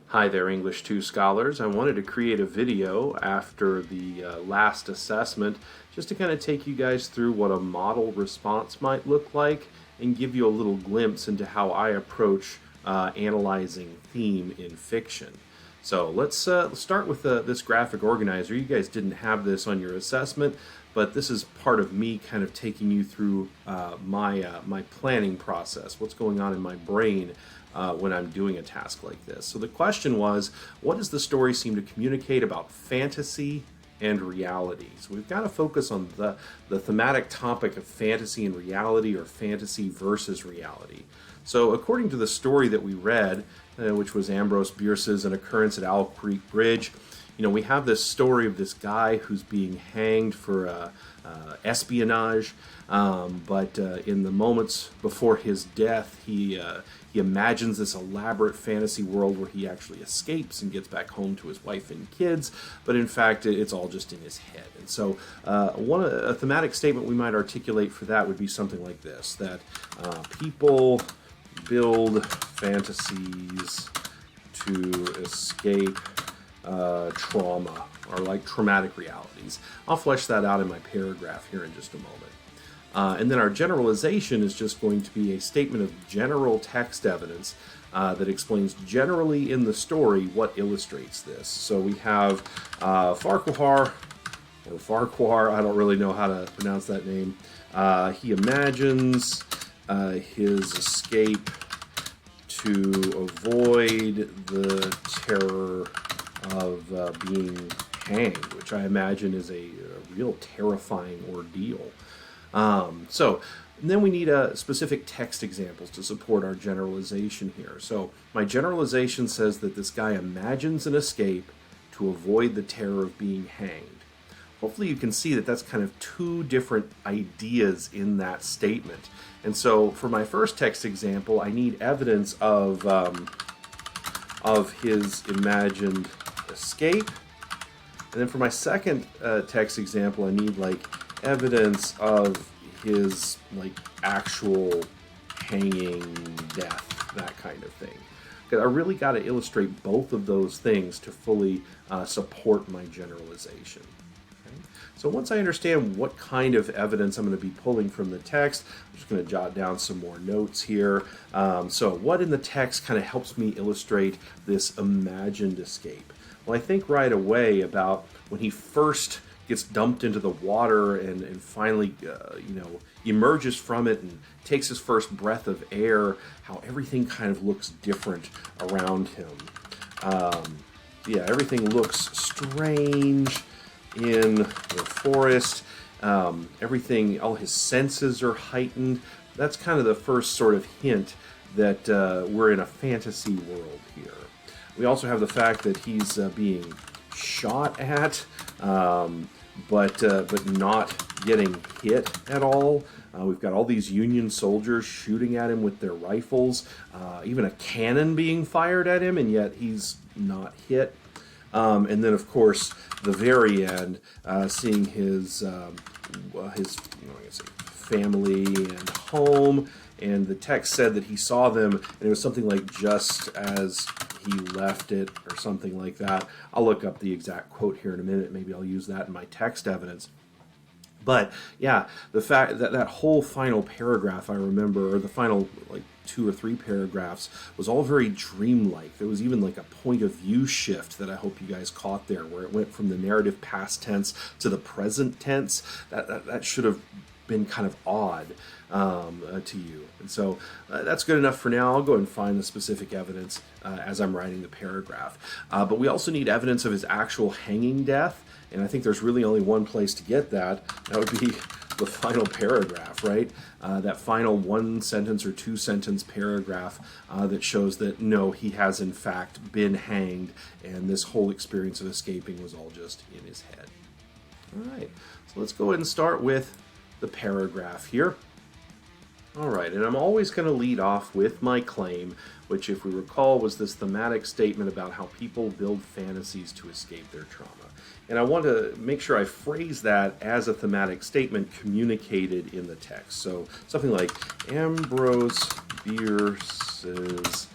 Hi there, English 2 scholars. I wanted to create a video after the last assessment just to kind of take you guys through what a model response might look like and give you a little glimpse into how I approach analyzing theme in fiction. So let's start with this graphic organizer. You guys didn't have this on your assessment, but this is part of me kind of taking you through my planning process, what's going on in my brain when I'm doing a task like this. So the question was, what does the story seem to communicate about fantasy and reality? So we've got to focus on the thematic topic of fantasy and reality, or fantasy versus reality. So according to the story that we read, which was Ambrose Bierce's An Occurrence at Owl Creek Bridge, we have this story of this guy who's being hanged for espionage, but in the moments before his death, he imagines this elaborate fantasy world where he actually escapes and gets back home to his wife and kids, but in fact it's all just in his head. And so a thematic statement we might articulate for that would be something like this, that people build fantasies to escape trauma, or like traumatic realities. I'll flesh that out in my paragraph here in just a moment. And then our generalization is just going to be a statement of general text evidence that explains generally in the story what illustrates this. So we have Farquhar, I don't really know how to pronounce that name. He imagines his escape to avoid the terror of being hanged, which I imagine is a real terrifying ordeal. And then we need specific text examples to support our generalization here. So my generalization says that this guy imagines an escape to avoid the terror of being hanged. Hopefully you can see that that's kind of two different ideas in that statement. And so for my first text example, I need evidence of his imagined escape. And then for my second text example, I need evidence of his actual hanging death, that kind of thing. Because I really got to illustrate both of those things to fully support my generalization. Okay? So once I understand what kind of evidence I'm going to be pulling from the text, I'm just going to jot down some more notes here. So what in the text kind of helps me illustrate this imagined escape? Well, I think right away about when he first gets dumped into the water and finally, emerges from it and takes his first breath of air, how everything kind of looks different around him. Everything looks strange in the forest. Everything, all his senses are heightened. That's kind of the first sort of hint that we're in a fantasy world here. We also have the fact that he's being shot at, but not getting hit at all. We've got all these Union soldiers shooting at him with their rifles, even a cannon being fired at him, and yet he's not hit. And then, of course, the very end, seeing his family and home. And the text said that he saw them, and it was something like just as he left it, or something like that. I'll look up the exact quote here in a minute. Maybe I'll use that in my text evidence. But yeah, the fact that that whole final paragraph, I remember, or the final 2 or 3 paragraphs, was all very dreamlike. There was even a point of view shift that I hope you guys caught there, where it went from the narrative past tense to the present tense. That should have been kind of odd to you. And so that's good enough for now. I'll go and find the specific evidence as I'm writing the paragraph. But we also need evidence of his actual hanging death, and I think there's really only one place to get that. That would be the final paragraph, right? That final 1 sentence or 2 sentence paragraph that shows that no, he has in fact been hanged, and this whole experience of escaping was all just in his head. All right, so let's go ahead and start with the paragraph here. All right, and I'm always going to lead off with my claim, which, if we recall, was this thematic statement about how people build fantasies to escape their trauma. And I want to make sure I phrase that as a thematic statement communicated in the text. So something like Ambrose Bierce's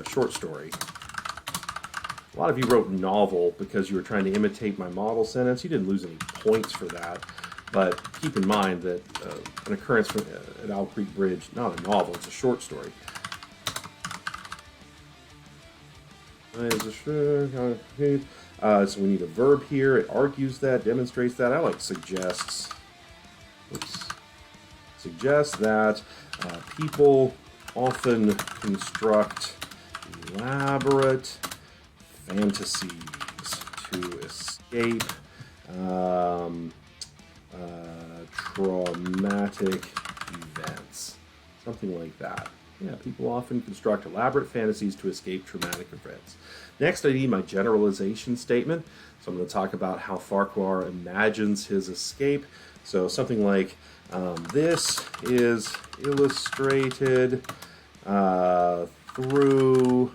short story. A lot of you wrote novel because you were trying to imitate my model sentence. You didn't lose any points for that. But keep in mind that an occurrence at Owl Creek Bridge, not a novel, it's a short story. So we need a verb here. It argues that, demonstrates that. I like suggests. Oops. Suggests that people often construct elaborate fantasies to escape traumatic events. Something like that. Yeah, people often construct elaborate fantasies to escape traumatic events. Next, I need my generalization statement. So I'm going to talk about how Farquhar imagines his escape. So something like, this is illustrated through...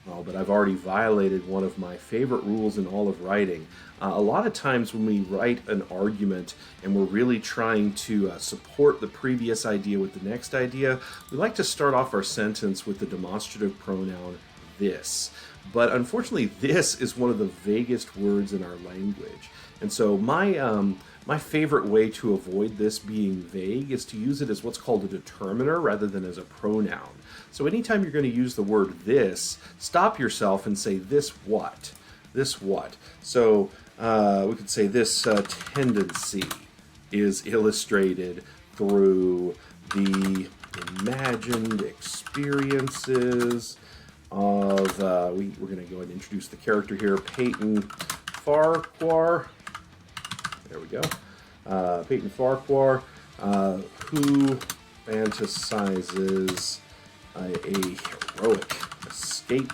Oh, but I've already violated one of my favorite rules in all of writing. A lot of times when we write an argument and we're really trying to support the previous idea with the next idea, we like to start off our sentence with the demonstrative pronoun this. But unfortunately, this is one of the vaguest words in our language. And so my favorite way to avoid this being vague is to use it as what's called a determiner rather than as a pronoun. So anytime you're going to use the word this, stop yourself and say this what? This what? So we could say this tendency is illustrated through the imagined experiences of, we're going to go ahead and introduce the character here, Peyton Farquhar. There we go. Peyton Farquhar, who fantasizes a heroic escape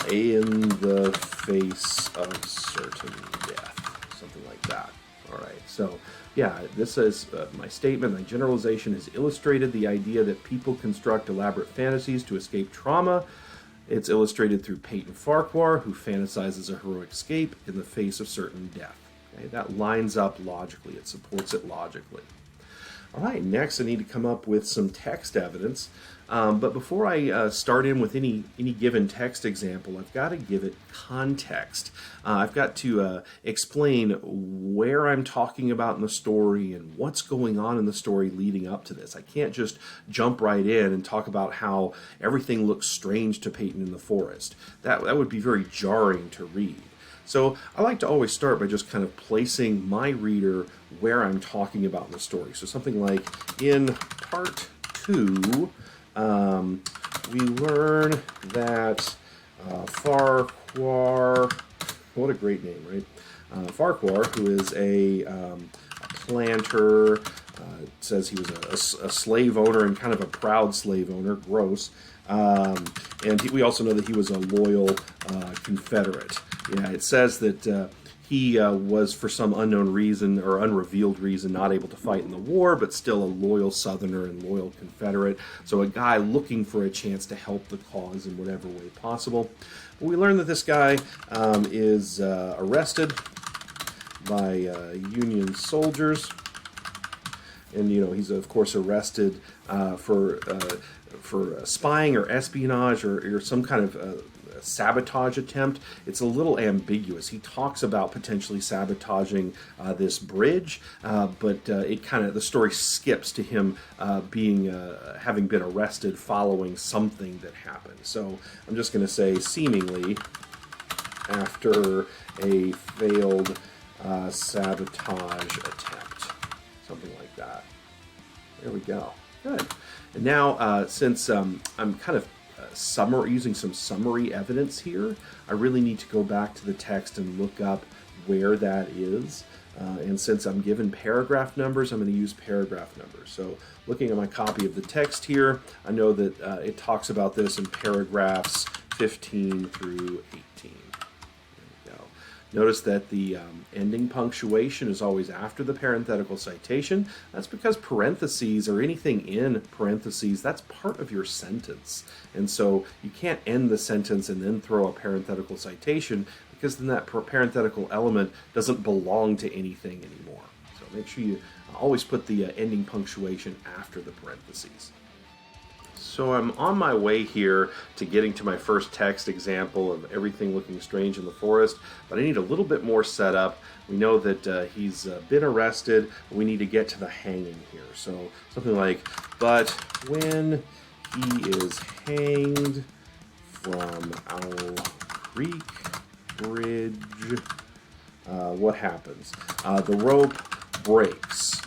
in the face of certain death. Something like that. All right. So, yeah, this is my statement. My generalization has illustrated the idea that people construct elaborate fantasies to escape trauma. It's illustrated through Peyton Farquhar, who fantasizes a heroic escape in the face of certain death. Okay, that lines up logically. It supports it logically. All right, next I need to come up with some text evidence. But before I start in with any given text example, I've got to give it context. I've got to explain where I'm talking about in the story and what's going on in the story leading up to this. I can't just jump right in and talk about how everything looks strange to Peyton in the forest. That would be very jarring to read. So I like to always start by just kind of placing my reader where I'm talking about in the story. So something like, in part 2, we learn that Farquhar, what a great name, right? Farquhar, who is a planter, says he was a slave owner and kind of a proud slave owner, gross. And we also know that he was a loyal Confederate. Yeah, it says that he was, for some unknown reason or unrevealed reason, not able to fight in the war, but still a loyal Southerner and loyal Confederate. So a guy looking for a chance to help the cause in whatever way possible. But we learn that this guy is arrested by Union soldiers. And, you know, he's, of course, arrested for spying or espionage or some kind of sabotage attempt. It's a little ambiguous. He talks about potentially sabotaging this bridge, but the story skips to him having been arrested following something that happened. So I'm just going to say, seemingly, after a failed sabotage attempt. Something like that. There we go. Good. And now, since I'm kind of using some summary evidence here, I really need to go back to the text and look up where that is. And since I'm given paragraph numbers, I'm going to use paragraph numbers. So looking at my copy of the text here, I know that it talks about this in paragraphs 15 through 18. There we go. Notice that the ending punctuation is always after the parenthetical citation. That's because parentheses or anything in parentheses, that's part of your sentence. And so you can't end the sentence and then throw a parenthetical citation, because then that parenthetical element doesn't belong to anything anymore. So make sure you always put the ending punctuation after the parentheses. So I'm on my way here to getting to my first text example of everything looking strange in the forest, but I need a little bit more setup. We know that he's been arrested, but we need to get to the hanging here. So something like, but when he is hanged from Owl Creek Bridge, what happens? The rope breaks.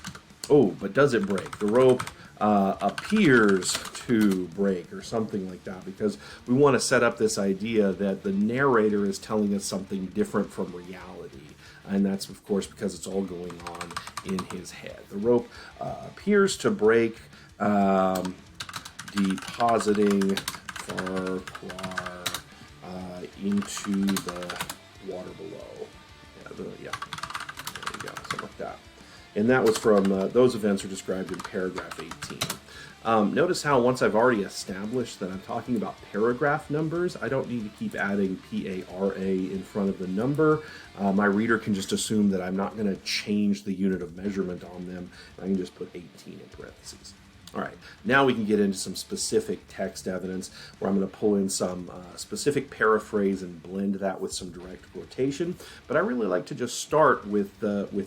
Oh, but does it break? The rope appears to break, or something like that, because we want to set up this idea that the narrator is telling us something different from reality. And that's, of course, because it's all going on in his head. The rope appears to break, depositing Farquhar into the water below. Yeah, there you go, something like that. And that was from, those events are described in paragraph 18. Notice how once I've already established that I'm talking about paragraph numbers, I don't need to keep adding PARA in front of the number. My reader can just assume that I'm not going to change the unit of measurement on them. I can just put 18 in parentheses. All right, now we can get into some specific text evidence where I'm going to pull in some specific paraphrase and blend that with some direct quotation. But I really like to just start with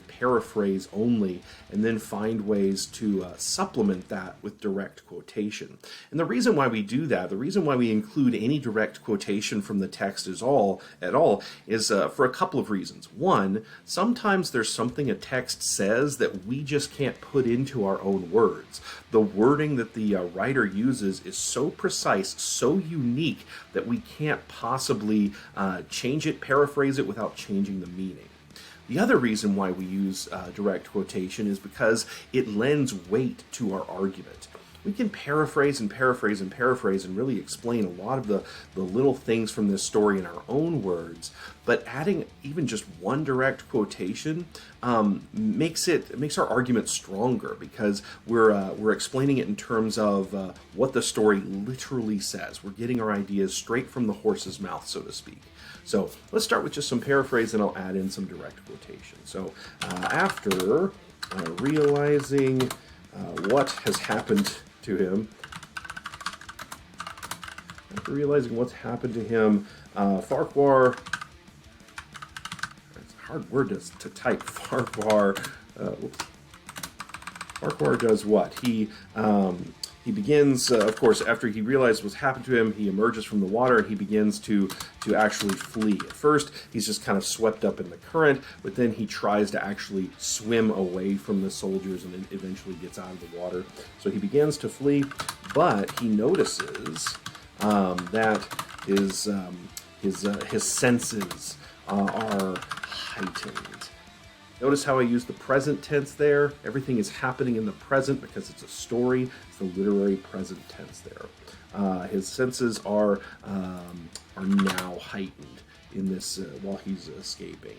paraphrase only and then find ways to supplement that with direct quotation. And the reason why we do that, the reason why we include any direct quotation from the text at all, is for a couple of reasons. One, sometimes there's something a text says that we just can't put into our own words. The wording that the writer uses is so precise, so unique, that we can't possibly change it, paraphrase it without changing the meaning. The other reason why we use direct quotation is because it lends weight to our argument. We can paraphrase and paraphrase and paraphrase and really explain a lot of the little things from this story in our own words, but adding even just one direct quotation makes our argument stronger, because we're explaining it in terms of what the story literally says. We're getting our ideas straight from the horse's mouth, so to speak. So let's start with just some paraphrase, and I'll add in some direct quotation. So after realizing what has happened to him, Farquhar, it's a hard word to type, Farquhar does what? He begins, of course, after he realizes what's happened to him, he emerges from the water and he begins to actually flee. At first, he's just kind of swept up in the current, but then he tries to actually swim away from the soldiers and then eventually gets out of the water. So he begins to flee, but he notices that his senses are heightened. Notice how I use the present tense there. Everything is happening in the present because it's a story. It's the literary present tense there. His senses are now heightened in this while he's escaping.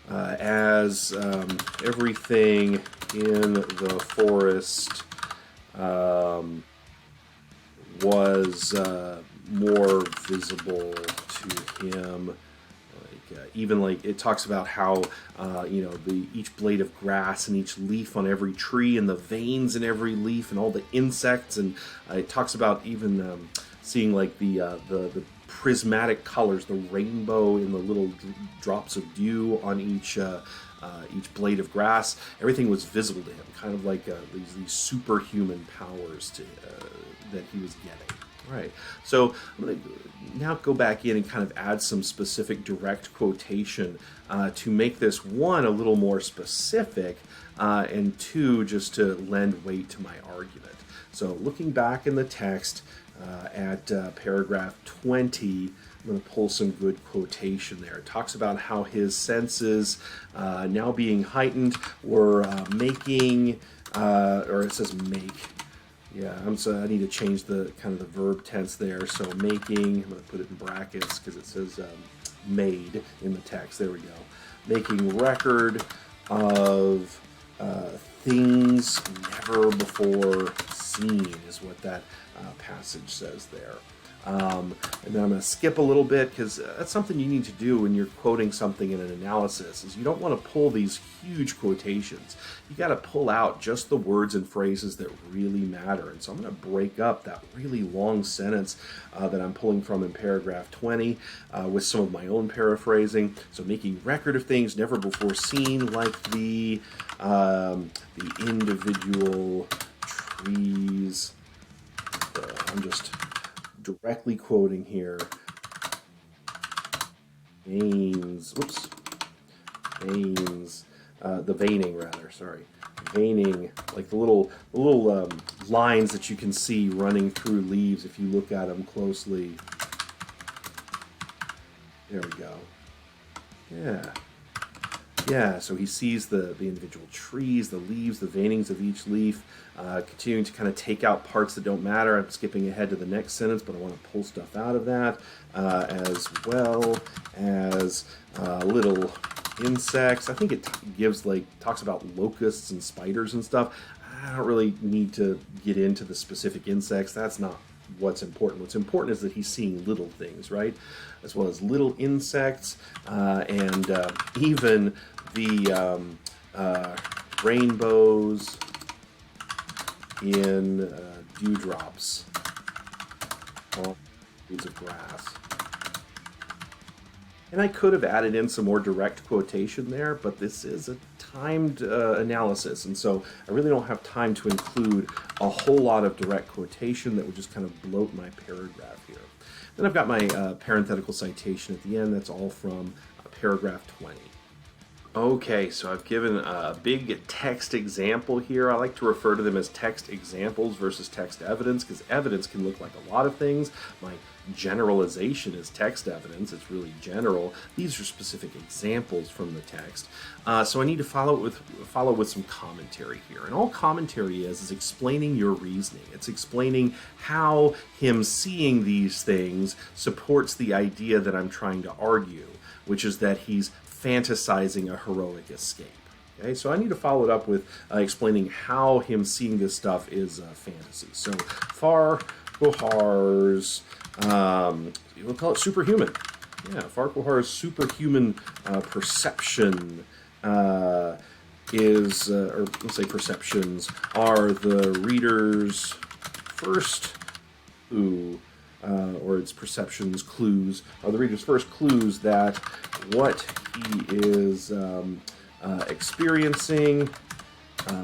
As everything in the forest was more visible to him. Even like it talks about how each blade of grass and each leaf on every tree and the veins in every leaf and all the insects, and it talks about even seeing like the prismatic colors, the rainbow in the little drops of dew on each blade of grass. Everything was visible to him, kind of like these superhuman powers that he was getting. Right. So I'm going to now go back in and kind of add some specific direct quotation to make this, one, a little more specific, and two, just to lend weight to my argument. So looking back in the text at paragraph 20, I'm going to pull some good quotation there. It talks about how his senses, now being heightened, were making, or it says make, Yeah, I need to change the kind of the verb tense there. So making, I'm going to put it in brackets because it says made in the text. There we go. Making record of things never before seen is what that passage says there. And then I'm going to skip a little bit because that's something you need to do when you're quoting something in an analysis is you don't want to pull these huge quotations. You got to pull out just the words and phrases that really matter. And so I'm going to break up that really long sentence that I'm pulling from in paragraph 20 with some of my own paraphrasing. So making record of things never before seen, like the individual trees. I'm just directly quoting here. Veins, the veining rather, sorry. Veining, like the little lines that you can see running through leaves if you look at them closely. There we go. Yeah. Yeah, so he sees the individual trees, the leaves, the veinings of each leaf, continuing to kind of take out parts that don't matter. I'm skipping ahead to the next sentence, but I want to pull stuff out of that, as well as little insects. I think it talks about locusts and spiders and stuff. I don't really need to get into the specific insects. That's not what's important. What's important is that he's seeing little things, right? As well as little insects, and even the rainbows in dewdrops on leaves of grass. And I could have added in some more direct quotation there, but this is a timed analysis, and so I really don't have time to include a whole lot of direct quotation that would just kind of bloat my paragraph here. Then I've got my parenthetical citation at the end. That's all from paragraph 20. Okay, so I've given a big text example here. I like to refer to them as text examples versus text evidence because evidence can look like a lot of things. My generalization is text evidence. It's really general. These are specific examples from the text. So I need to follow with some commentary here. And all commentary is explaining your reasoning. It's explaining how him seeing these things supports the idea that I'm trying to argue, which is that he's fantasizing a heroic escape. Okay, so I need to follow it up with explaining how him seeing this stuff is fantasy. So Farquhar's, we'll call it superhuman. Yeah, Farquhar's superhuman perception is, or let's say perceptions, are the reader's first clue, or its perceptions, clues, are the reader's first clues that what he is experiencing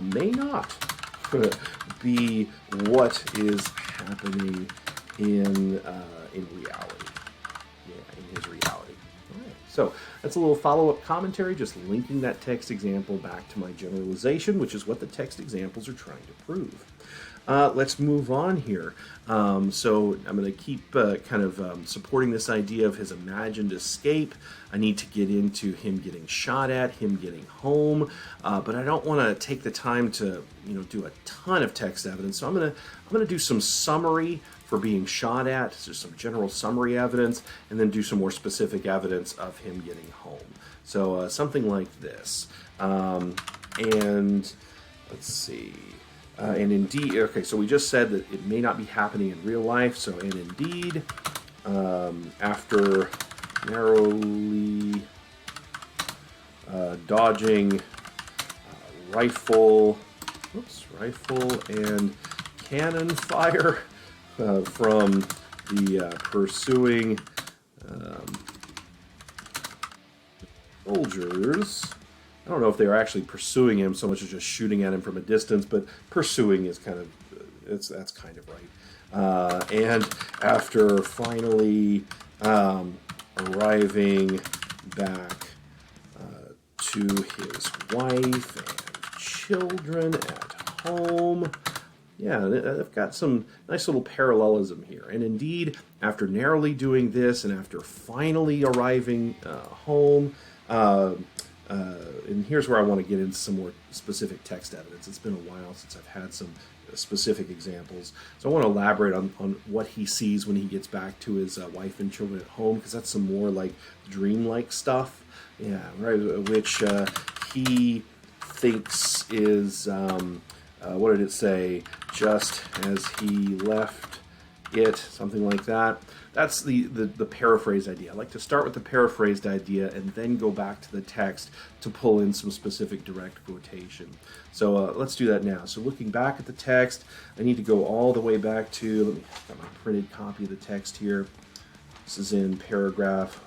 may not be what is happening in reality. Yeah, in his reality. All right. So that's a little follow-up commentary, just linking that text example back to my generalization, which is what the text examples are trying to prove. Let's move on here. So I'm going to keep supporting this idea of his imagined escape. I need to get into him getting shot at, him getting home, but I don't want to take the time to do a ton of text evidence. So I'm going to do some summary for being shot at, so some general summary evidence, and then do some more specific evidence of him getting home. So something like this. And let's see. And indeed, okay, so we just said that it may not be happening in real life. So, and indeed, after narrowly dodging rifle and cannon fire from the pursuing soldiers. I don't know if they were actually pursuing him so much as just shooting at him from a distance, but pursuing is kind of, that's kind of right. And after finally arriving back to his wife and children at home, yeah, I've got some nice little parallelism here. And indeed, after narrowly doing this and after finally arriving home, and here's where I want to get into some more specific text evidence. It's been a while since I've had some specific examples. So I want to elaborate on what he sees when he gets back to his wife and children at home, because that's some more like dreamlike stuff. Yeah, right, which he thinks is, what did it say? Just as he left it, something like that. That's the paraphrase idea. I like to start with the paraphrased idea and then go back to the text to pull in some specific direct quotation. So let's do that now. So looking back at the text, I need to go all the way back to, let me got my printed copy of the text here. This is in paragraph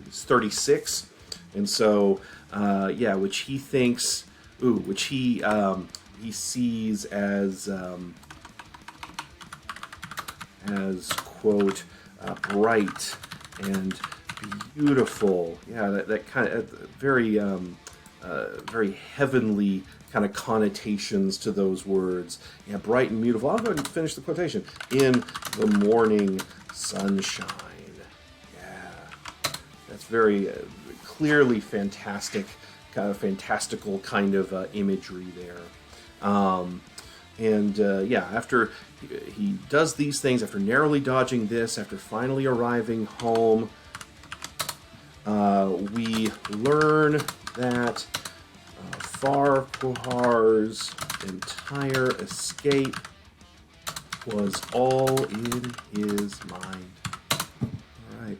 36. And so, yeah, which he thinks, which he sees as quote, bright and beautiful. Yeah, that kind of very very heavenly kind of connotations to those words. Yeah, bright and beautiful. I'll go ahead and finish the quotation. In the morning sunshine. Yeah, that's very clearly fantastic, kind of fantastical kind of imagery there. Yeah, after he does these things, after narrowly dodging this, after finally arriving home, we learn that Farquhar's entire escape was all in his mind. All right.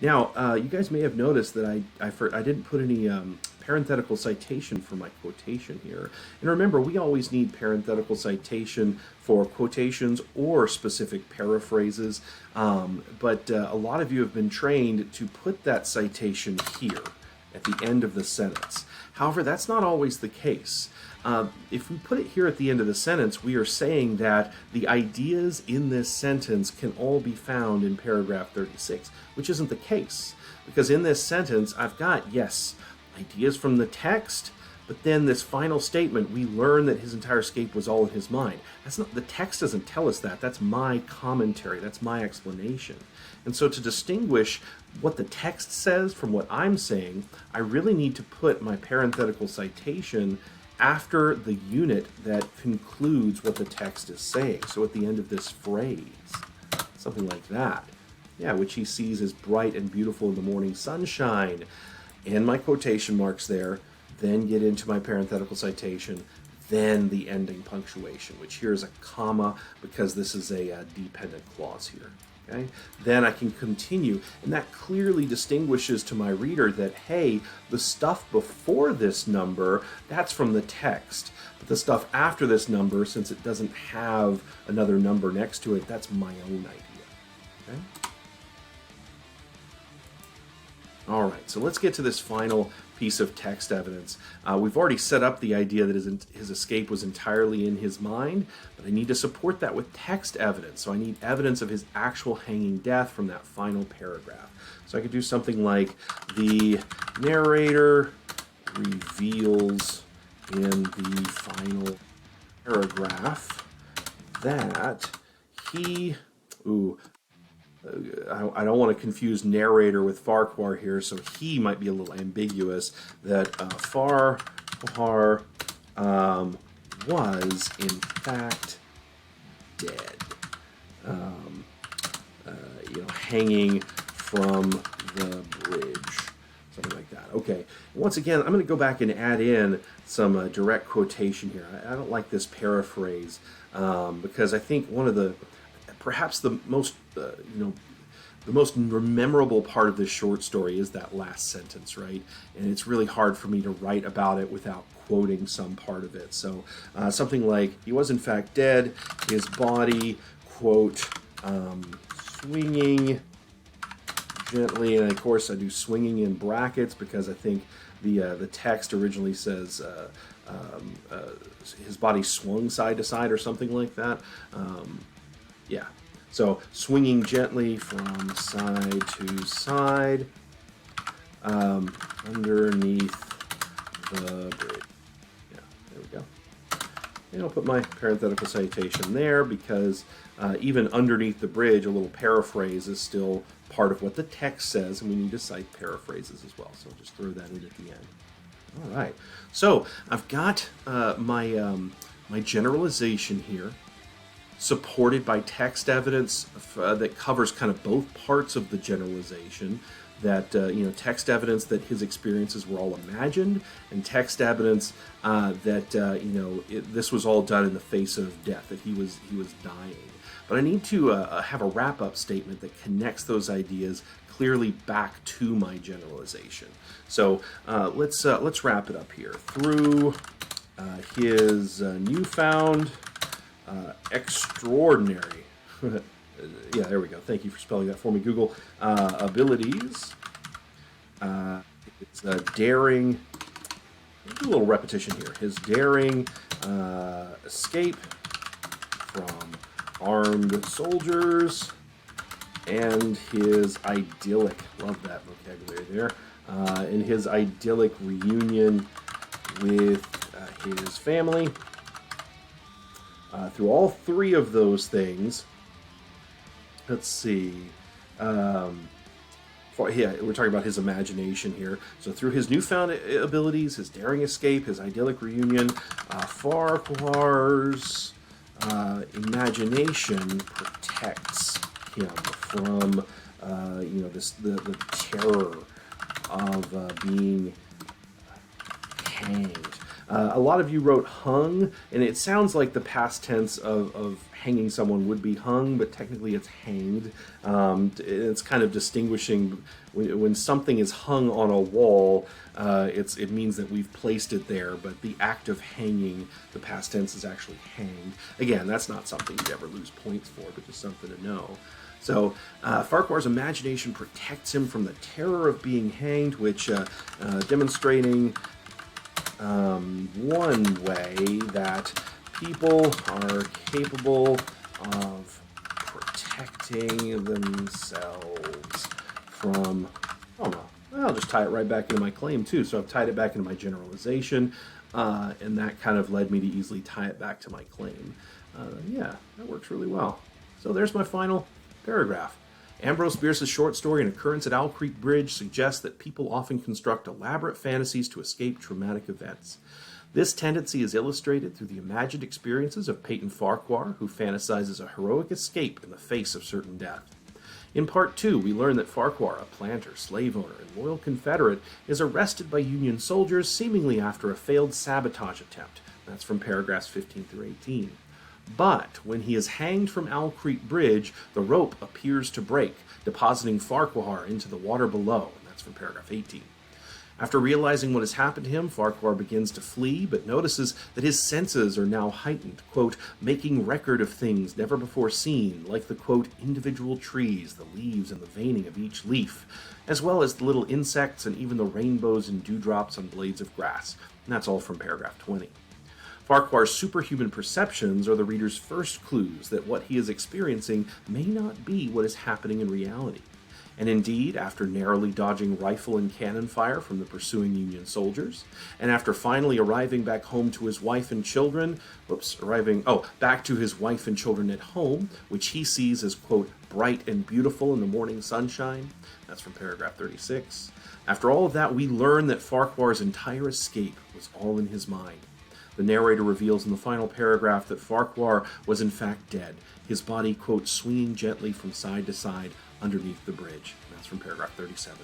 Now, you guys may have noticed that I didn't put any parenthetical citation for my quotation here. And remember, we always need parenthetical citation for quotations or specific paraphrases, but a lot of you have been trained to put that citation here at the end of the sentence. However, that's not always the case. If we put it here at the end of the sentence, we are saying that the ideas in this sentence can all be found in paragraph 36, which isn't the case. Because in this sentence, I've got, yes, ideas from the text, but then this final statement, we learn that his entire escape was all in his mind. That's not, the text doesn't tell us that. That's my commentary. That's my explanation. And so to distinguish what the text says from what I'm saying, I really need to put my parenthetical citation after the unit that concludes what the text is saying. So at the end of this phrase, something like that. Yeah, which he sees as bright and beautiful in the morning sunshine. And my quotation marks there, then get into my parenthetical citation, then the ending punctuation, which here is a comma because this is a dependent clause here. Okay? Then I can continue, and that clearly distinguishes to my reader that, hey, the stuff before this number, that's from the text. But the stuff after this number, since it doesn't have another number next to it, that's my own idea. Okay? All right, so let's get to this final piece of text evidence. We've already set up the idea that his escape was entirely in his mind, but I need to support that with text evidence. So I need evidence of his actual hanging death from that final paragraph. So I could do something like, the narrator reveals in the final paragraph that he, I don't want to confuse narrator with Farquhar here, so he might be a little ambiguous, that Farquhar was in fact dead, hanging from the bridge, something like that. Okay, once again, I'm going to go back and add in some direct quotation here. I don't like this paraphrase because I think one of the, perhaps the most, the most memorable part of this short story is that last sentence, right? And it's really hard for me to write about it without quoting some part of it. So something like, he was in fact dead, his body, quote, swinging gently, and of course I do swinging in brackets because I think the text originally says his body swung side to side or something like that. Yeah, so swinging gently from side to side underneath the bridge. Yeah, there we go. And I'll put my parenthetical citation there because even underneath the bridge, a little paraphrase is still part of what the text says, and we need to cite paraphrases as well. So I'll just throw that in at the end. All right. So I've got my generalization here, supported by text evidence that covers kind of both parts of the generalization. That text evidence that his experiences were all imagined, and text evidence that this was all done in the face of death, that he was dying. But I need to have a wrap-up statement that connects those ideas clearly back to my generalization. So let's wrap it up here through his newfound extraordinary. Yeah, there we go. Thank you for spelling that for me, Google. Abilities. It's daring. Do a little repetition here. His daring escape from armed soldiers and his idyllic. Love that vocabulary there. And his idyllic reunion with his family. Through all three of those things. Let's see. We're talking about his imagination here. So through his newfound abilities, his daring escape, his idyllic reunion, Farquhar's imagination protects him from the terror of being hanged. A lot of you wrote hung, and it sounds like the past tense of hanging someone would be hung, but technically it's hanged. It's kind of distinguishing when something is hung on a wall. It means that we've placed it there, but the act of hanging, the past tense is actually hanged. Again, that's not something you'd ever lose points for, but just something to know. So Farquhar's imagination protects him from the terror of being hanged, which demonstrating one way that people are capable of protecting themselves from, I'll just tie it right back into my claim too. So I've tied it back into my generalization, and that kind of led me to easily tie it back to my claim. Yeah, that works really well. So there's my final paragraph. Ambrose Bierce's short story, An Occurrence at Owl Creek Bridge, suggests that people often construct elaborate fantasies to escape traumatic events. This tendency is illustrated through the imagined experiences of Peyton Farquhar, who fantasizes a heroic escape in the face of certain death. In Part 2, we learn that Farquhar, a planter, slave owner, and loyal Confederate, is arrested by Union soldiers seemingly after a failed sabotage attempt. That's from paragraphs 15 through 18. But when he is hanged from Owl Creek Bridge, the rope appears to break, depositing Farquhar into the water below. And that's from paragraph 18. After realizing what has happened to him, Farquhar begins to flee, but notices that his senses are now heightened, quote, making record of things never before seen, like the, quote, individual trees, the leaves and the veining of each leaf, as well as the little insects and even the rainbows and dewdrops on blades of grass. And that's all from paragraph 20. Farquhar's superhuman perceptions are the reader's first clues that what he is experiencing may not be what is happening in reality. And indeed, after narrowly dodging rifle and cannon fire from the pursuing Union soldiers, and after finally arriving back home to his wife and children, back to his wife and children at home, which he sees as, quote, bright and beautiful in the morning sunshine, that's from paragraph 36. After all of that, we learn that Farquhar's entire escape was all in his mind. The narrator reveals in the final paragraph that Farquhar was in fact dead, his body, quote, swinging gently from side to side underneath the bridge. And that's from paragraph 37.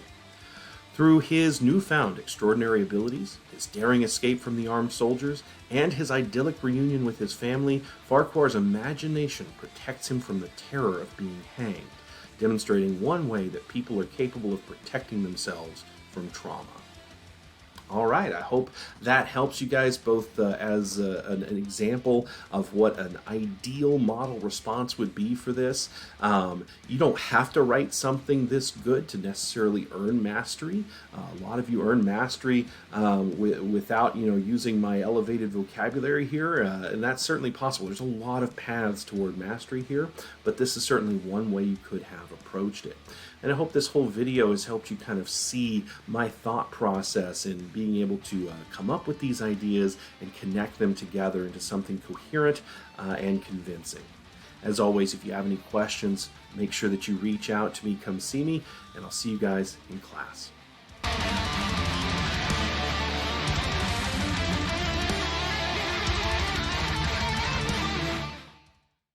Through his newfound extraordinary abilities, his daring escape from the armed soldiers, and his idyllic reunion with his family, Farquhar's imagination protects him from the terror of being hanged, demonstrating one way that people are capable of protecting themselves from trauma. All right, I hope that helps you guys both as an example of what an ideal model response would be for this. You don't have to write something this good to necessarily earn mastery. A lot of you earn mastery without using my elevated vocabulary here, and that's certainly possible. There's a lot of paths toward mastery here, but this is certainly one way you could have approached it. And I hope this whole video has helped you kind of see my thought process in being able to come up with these ideas and connect them together into something coherent and convincing. As always, if you have any questions, make sure that you reach out to me, come see me, and I'll see you guys in class.